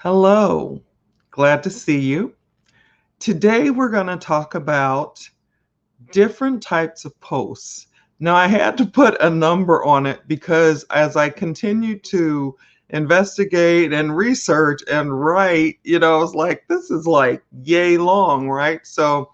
Hello, glad to see you. Today we're going to talk about different types of posts. Now, I had to put a number on it because as I continue to investigate and research and write, it's like this is like yay long, right? So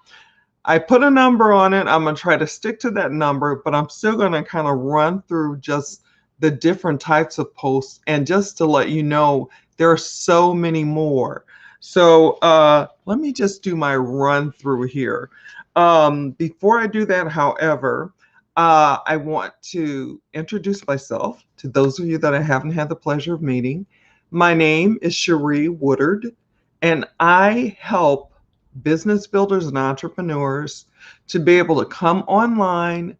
I put a number on it. I'm going to try to stick to that number, but I'm still going to kind of run through just the different types of posts and just to let you know there are so many more. So let me just do my run through here. Before I do that, however, I want to introduce myself to those of you that I haven't had the pleasure of meeting. My name is Cherie Woodard, and I help business builders and entrepreneurs to be able to come online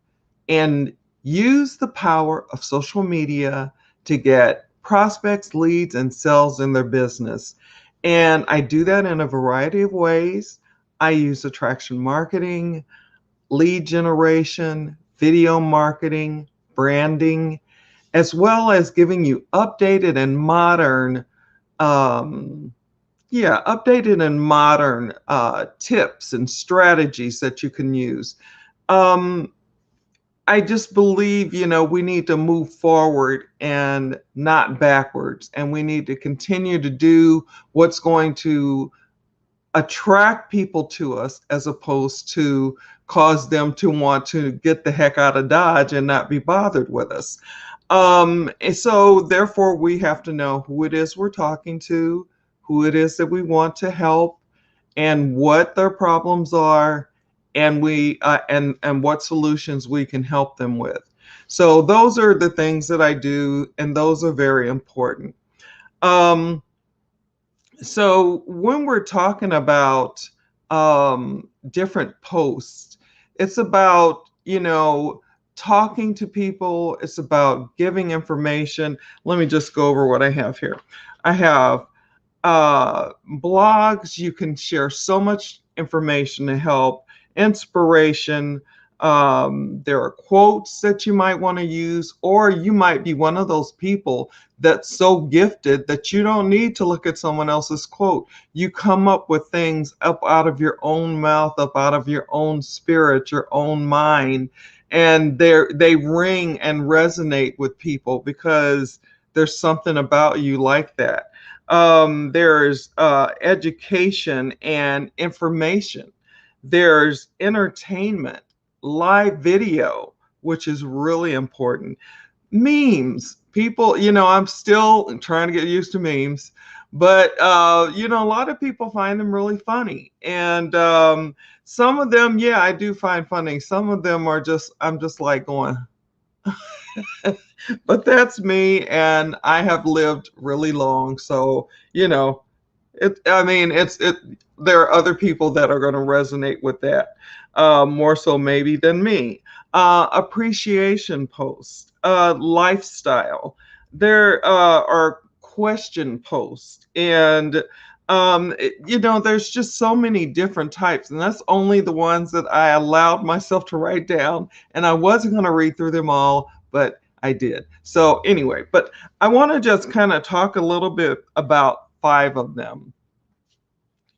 and use the power of social media to get prospects, leads, and sales in their business. And I do that in a variety of ways. I use attraction marketing, lead generation, video marketing, branding, as well as giving you um, updated and modern tips and strategies that you can use. Um, I just believe, we need to move forward and not backwards, and we need to continue to do what's going to attract people to us as opposed to cause them to want to get the heck out of Dodge and not be bothered with us. And so therefore we have to know who it is we're talking to, who it is that we want to help, and what their problems are, and what solutions we can help them with. So those are the things that I do, and those are very important. Um, so when we're talking about different posts, it's about, talking to people. It's about giving information. Let me just go over what I have here. I have blogs. You can share so much information to help, inspiration. There are quotes that you might want to use, or you might be one of those people that's so gifted that you don't need to look at someone else's quote. You come up with things up out of your own mouth, up out of your own spirit, your own mind, and they ring and resonate with people because there's something about you like that. There's education and information. There's entertainment, live video, which is really important. Memes. People, I'm still trying to get used to memes, but a lot of people find them really funny. And some of them, yeah, I do find funny. Some of them are just, I'm just like going, but that's me, and I have lived really long, so it's there are other people that are going to resonate with that more so maybe than me. Appreciation posts, lifestyle. There are question posts, and there's just so many different types, and that's only the ones that I allowed myself to write down. And I wasn't going to read through them all, but I did. So anyway, but I want to just kind of talk a little bit about five of them.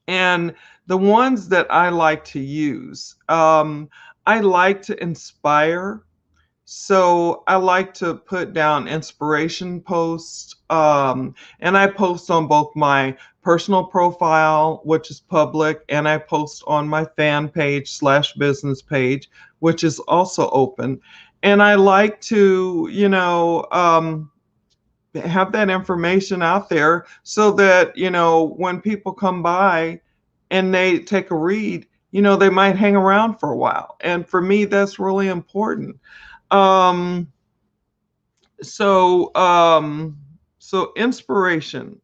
And the ones that I like to use, I like to inspire. So I like to put down inspiration posts, and I post on both my personal profile, which is public, and I post on my fan page slash business page, which is also open. And I like to, have that information out there so that, when people come by and they take a read, they might hang around for a while. And for me, that's really important. Um, so so inspiration.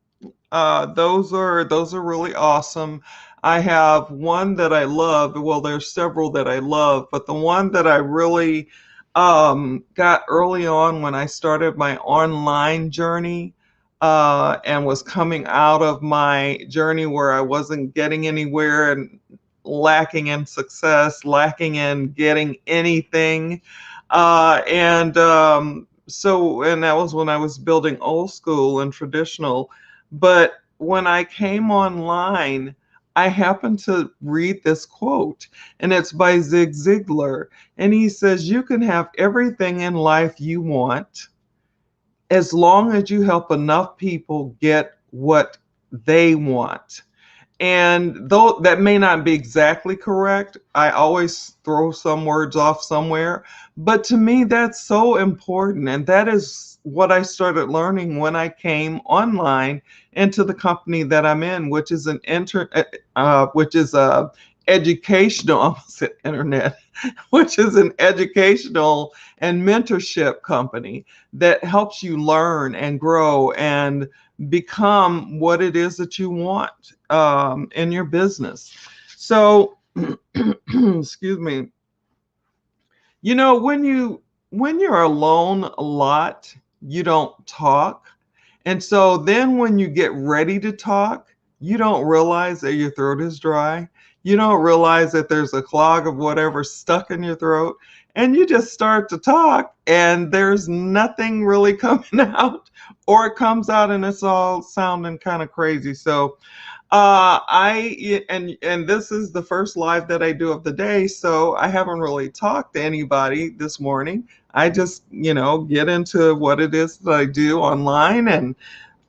Those are really awesome. I have one that I love. Well, there's several that I love, but the one that I really got early on when I started my online journey and was coming out of my journey where I wasn't getting anywhere and lacking in success, lacking in getting anything. And that was when I was building old school and traditional. But when I came online, I happened to read this quote, and it's by Zig Ziglar. And he says, you can have everything in life you want as long as you help enough people get what they want. And though that may not be exactly correct, I always throw some words off somewhere. But to me, that's so important. And that is what I started learning when I came online into the company that I'm in, which is which is a educational, I almost said internet, which is an educational and mentorship company that helps you learn and grow and become what it is that you want in your business. So, excuse me. You know, when you're alone a lot, you don't talk. And so then when you get ready to talk, you don't realize that your throat is dry. You don't realize that there's a clog of whatever stuck in your throat. And you just start to talk and there's nothing really coming out, or it comes out and it's all sounding kind of crazy. So and this is the first live that I do of the day, so I haven't really talked to anybody this morning. I just, get into what it is that I do online, and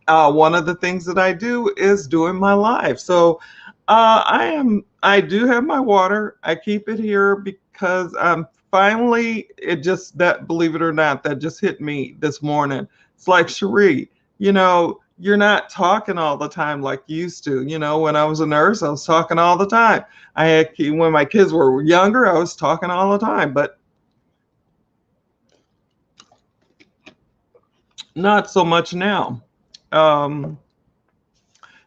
one of the things that I do is doing my live. So I do have my water. I keep it here because finally, believe it or not, that just hit me this morning. It's like, Cherie, you're not talking all the time like you used to. When I was a nurse, I was talking all the time. When my kids were younger, I was talking all the time, but not so much now.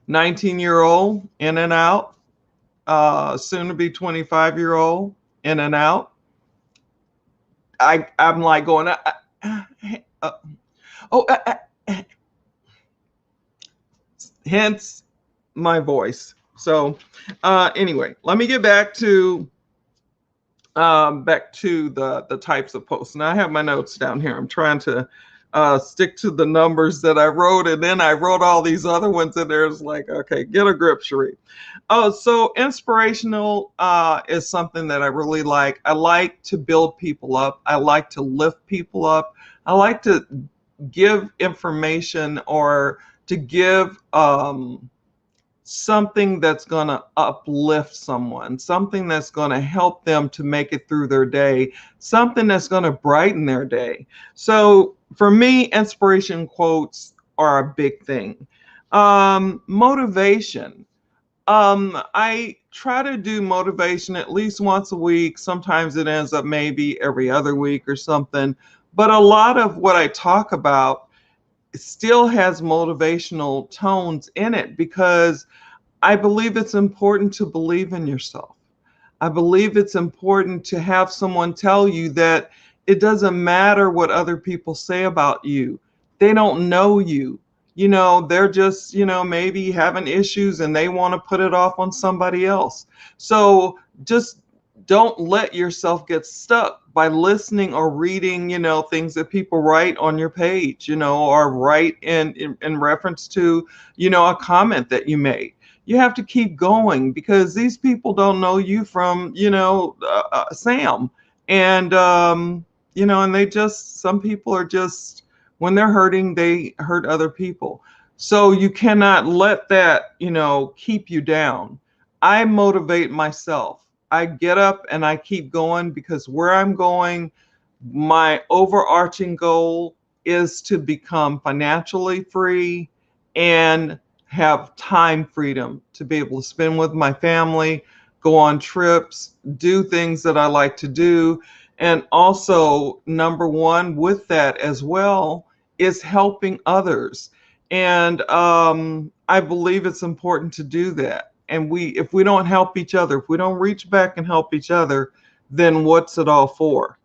19-year-old in and out, soon to be 25-year-old in and out. I'm like going, hence my voice. So anyway, let me get back to the types of posts. Now I have my notes down here. I'm trying to stick to the numbers that I wrote, and then I wrote all these other ones, and there's like, okay, get a grip, Cherie. Oh, so inspirational is something that I really like. I like to build people up. I like to lift people up. I like to give information or to give something that's going to uplift someone, something that's going to help them to make it through their day, something that's going to brighten their day. So for me, inspiration quotes are a big thing. Motivation. I try to do motivation at least once a week. Sometimes it ends up maybe every other week or something. But a lot of what I talk about still has motivational tones in it because I believe it's important to believe in yourself. I believe it's important to have someone tell you that it doesn't matter what other people say about you. They don't know you. They're just, maybe having issues and they want to put it off on somebody else. So just don't let yourself get stuck by listening or reading, things that people write on your page, or write in reference to, a comment that you made. You have to keep going because these people don't know you from, Sam. And, and some people are just, when they're hurting, they hurt other people. So you cannot let that, keep you down. I motivate myself. I get up and I keep going because where I'm going, my overarching goal is to become financially free and have time freedom to be able to spend with my family, go on trips, do things that I like to do. And also, number one with that as well is helping others. And I believe it's important to do that. And if we don't help each other, if we don't reach back and help each other, then what's it all for?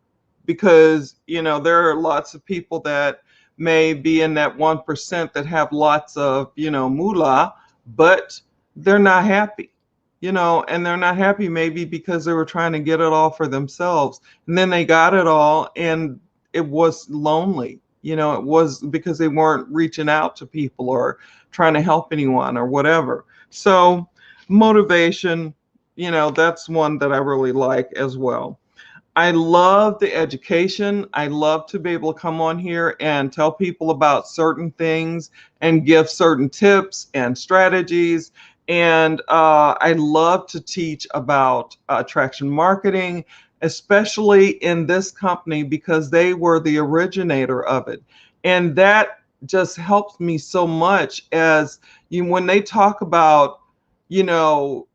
Because, there are lots of people that may be in that 1% that have lots of, moolah, but they're not happy, and they're not happy maybe because they were trying to get it all for themselves. And then they got it all and it was lonely. You know, it was because they weren't reaching out to people or trying to help anyone or whatever. So motivation, you know, that's one that I really like as well. I love the education. I love to be able to come on here and tell people about certain things and give certain tips and strategies. And I love to teach about attraction marketing, especially in this company because they were the originator of it. And that just helps me so much as you when they talk about, you know,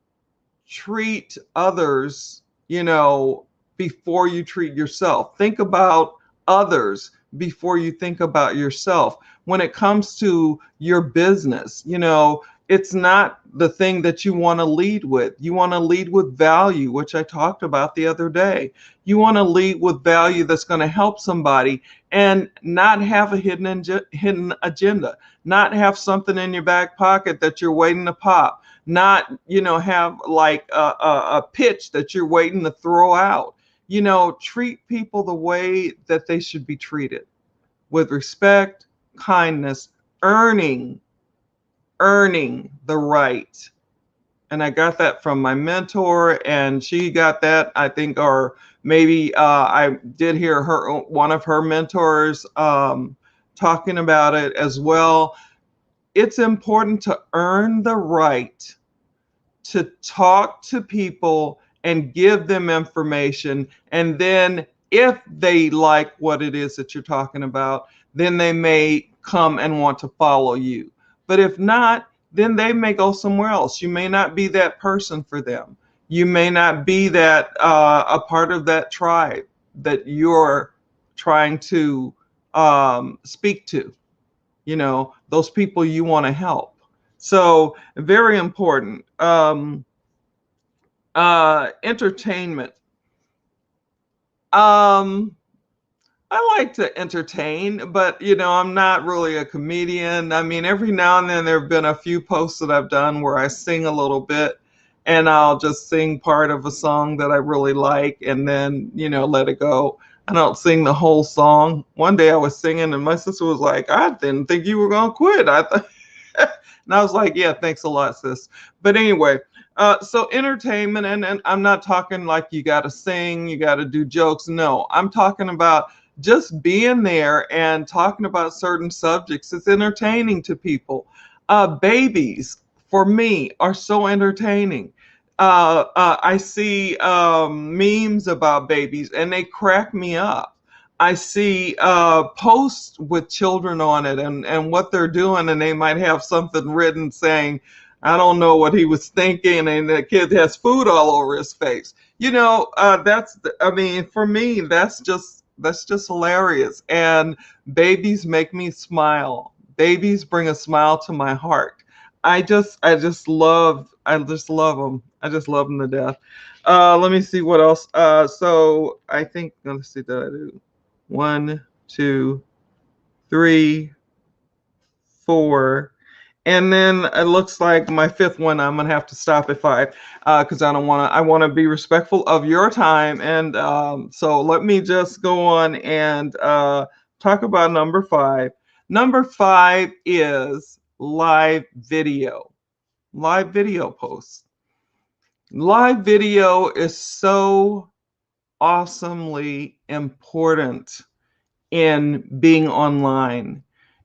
treat others, you know, before you treat yourself. Think about others before you think about yourself. When it comes to your business, you know, it's not the thing that you want to lead with. You want to lead with value, which I talked about the other day. You want to lead with value that's going to help somebody and not have a hidden agenda, not have something in your back pocket that you're waiting to pop, not, you know, have like a pitch that you're waiting to throw out. You know, treat people the way that they should be treated, with respect, kindness, earning the right. And I got that from my mentor, and she got that, I think, or maybe I did hear her, one of her mentors, talking about it as well. It's important to earn the right to talk to people and give them information. And then if they like what it is that you're talking about, then they may come and want to follow you. But if not, then they may go somewhere else. You may not be that person for them. You may not be that a part of that tribe that you're trying to speak to, you know, those people you want to help. So very important. Entertainment. Um, I like to entertain, but you know, I'm not really a comedian. I mean, every now and then there have been a few posts that I've done where I sing a little bit and I'll just sing part of a song that I really like and then, you know, let it go. I don't sing the whole song. One day I was singing and my sister was like, I didn't think you were going to quit. I thought, and I was like, yeah, thanks a lot, sis. But anyway, so entertainment, and I'm not talking like you got to sing, you got to do jokes. No, I'm talking about just being there and talking about certain subjects. It's entertaining to people. Babies, for me, are so entertaining. I see memes about babies and they crack me up. I see posts with children on it and what they're doing, and they might have something written saying, I don't know what he was thinking, and the kid has food all over his face. You know, I mean, for me, that's just hilarious. And babies make me smile. Babies bring a smile to my heart. I just love them. I just love them to death. Let me see what else. So I think, let's see, that I do one, two, three, four, and then it looks like my fifth one, I'm gonna have to stop at five because I don't want to. I want to be respectful of your time, and so let me just go on and talk about number five. Number five is live video. Live video posts. Live video is so awesomely important in being online.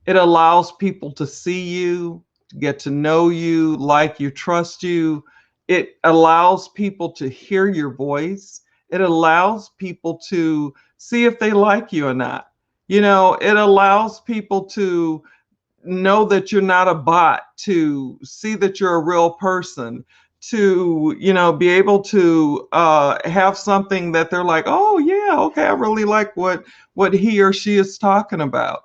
It allows people to see you, to get to know you, like you, trust you. It allows people to hear your voice. It allows people to see if they like you or not. You know, it allows people to know that you're not a bot, to see that you're a real person, to, you know, be able to have something that they're like, oh yeah, okay, I really like what he or she is talking about.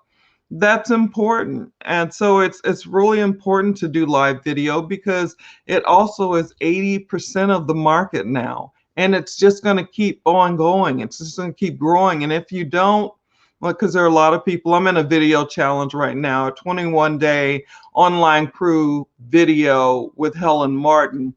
That's important. And so it's really important to do live video because it also is 80% of the market now, and it's just going to keep on going. It's just going to keep growing. And if you don't, well, because there are a lot of people. I'm in a video challenge right now, a 21-day online crew video with Helen Martin.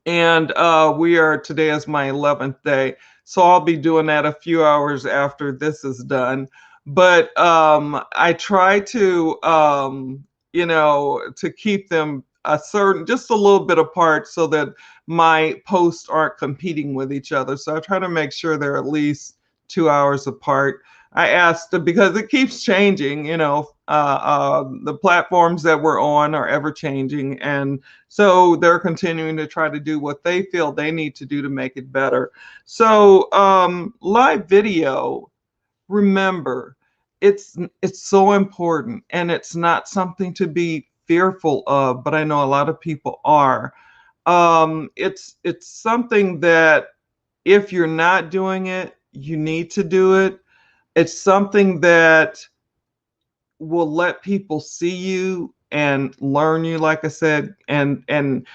And we are, today is my 11th day. So I'll be doing that a few hours after this is done. but I try to to keep them a certain, just a little bit apart so that my posts aren't competing with each other. So I try to make sure they're at least 2 hours apart. I asked because it keeps changing, the platforms that we're on are ever changing. And so they're continuing to try to do what they feel they need to do to make it better. So live video, remember, it's so important, and it's not something to be fearful of, but I know a lot of people are. It's something that if you're not doing it, you need to do it. It's something that will let people see you and learn you, like I said, and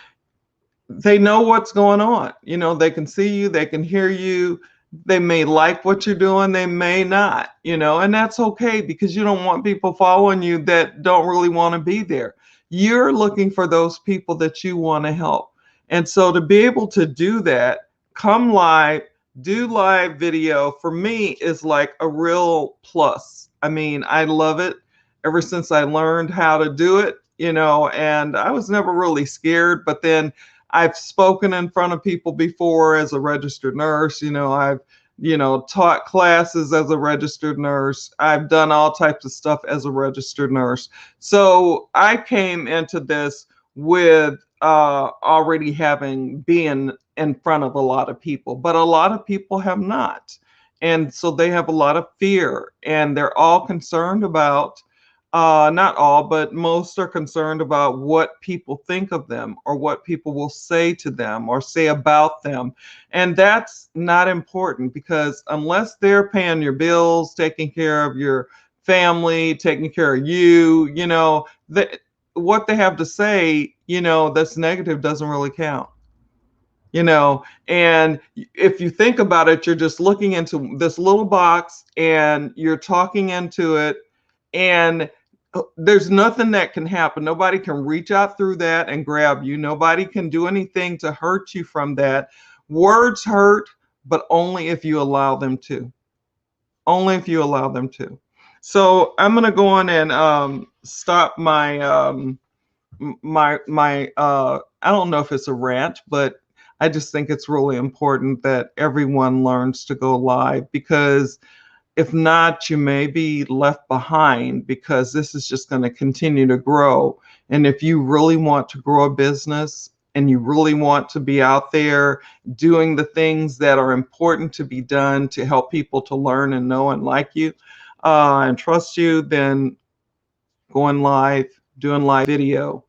they know what's going on. They can see you, they can hear you. They may like what you're doing, they may not, and that's okay, because you don't want people following you that don't really want to be there. You're looking for those people that you want to help. And so to be able to do that, come live, do live video, for me is like a real plus. I mean, I love it ever since I learned how to do it, and I was never really scared. But then I've spoken in front of people before as a registered nurse. I've, taught classes as a registered nurse. I've done all types of stuff as a registered nurse. So I came into this with already having been in front of a lot of people, but a lot of people have not. And so they have a lot of fear, and they're all concerned about, not all, but most are concerned about what people think of them, or what people will say to them or say about them. And that's not important, because unless they're paying your bills, taking care of your family, taking care of you, what they have to say, that's negative doesn't really count. And if you think about it, you're just looking into this little box and you're talking into it, and there's nothing that can happen. Nobody can reach out through that and grab you. Nobody can do anything to hurt you from that. Words hurt, but only if you allow them to. Only if you allow them to. So I'm going to go on and stop my I don't know if it's a rant, but I just think it's really important that everyone learns to go live, because if not, you may be left behind, because this is just going to continue to grow. And if you really want to grow a business, and you really want to be out there doing the things that are important to be done to help people to learn and know and like you and trust you, then going live, doing live video,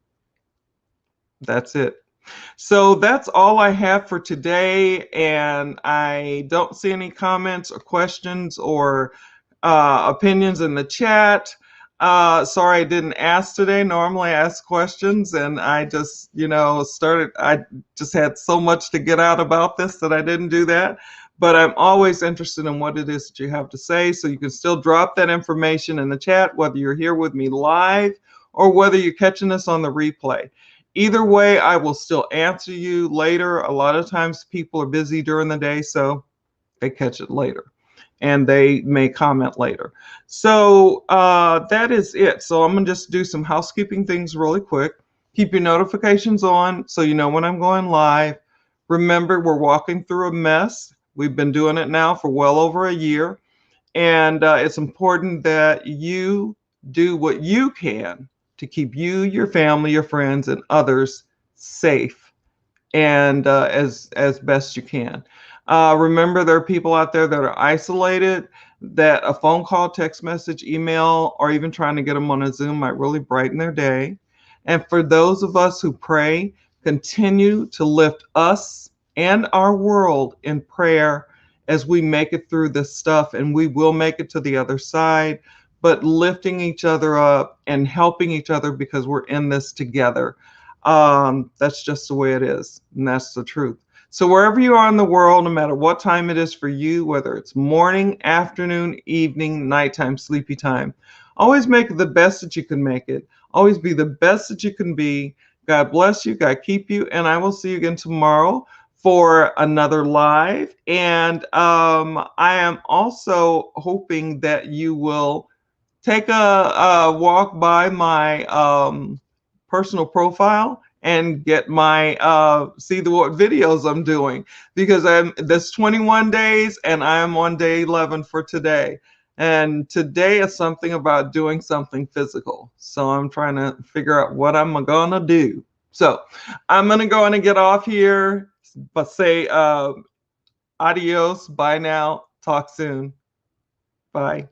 that's it. So that's all I have for today, and I don't see any comments or questions or opinions in the chat. Sorry I didn't ask today. Normally I ask questions, and I just, I just had so much to get out about this that I didn't do that. But I'm always interested in what it is that you have to say, so you can still drop that information in the chat, whether you're here with me live or whether you're catching us on the replay. Either way, I will still answer you later. A lot of times people are busy during the day, so they catch it later, and they may comment later. So that is it. So I'm going to just do some housekeeping things really quick. Keep your notifications on so you know when I'm going live. Remember, we're walking through a mess. We've been doing it now for well over a year, and it's important that you do what you can to keep you, your family, your friends, and others safe, and as best you can. Remember, there are people out there that are isolated, that a phone call, text message, email, or even trying to get them on a Zoom might really brighten their day. And for those of us who pray, continue to lift us and our world in prayer as we make it through this stuff, and we will make it to the other side. But lifting each other up and helping each other, because we're in this together. That's just the way it is, and that's the truth. So wherever you are in the world, no matter what time it is for you, whether it's morning, afternoon, evening, nighttime, sleepy time, always make it the best that you can make it. Always be the best that you can be. God bless you. God keep you. And I will see you again tomorrow for another live. And I am also hoping that you will take a walk by my personal profile and get my see what videos I'm doing, because there's 21 days and I'm on day 11 for today. And today is something about doing something physical. So I'm trying to figure out what I'm gonna do. So I'm gonna go in and get off here, but say adios, bye now, talk soon, bye.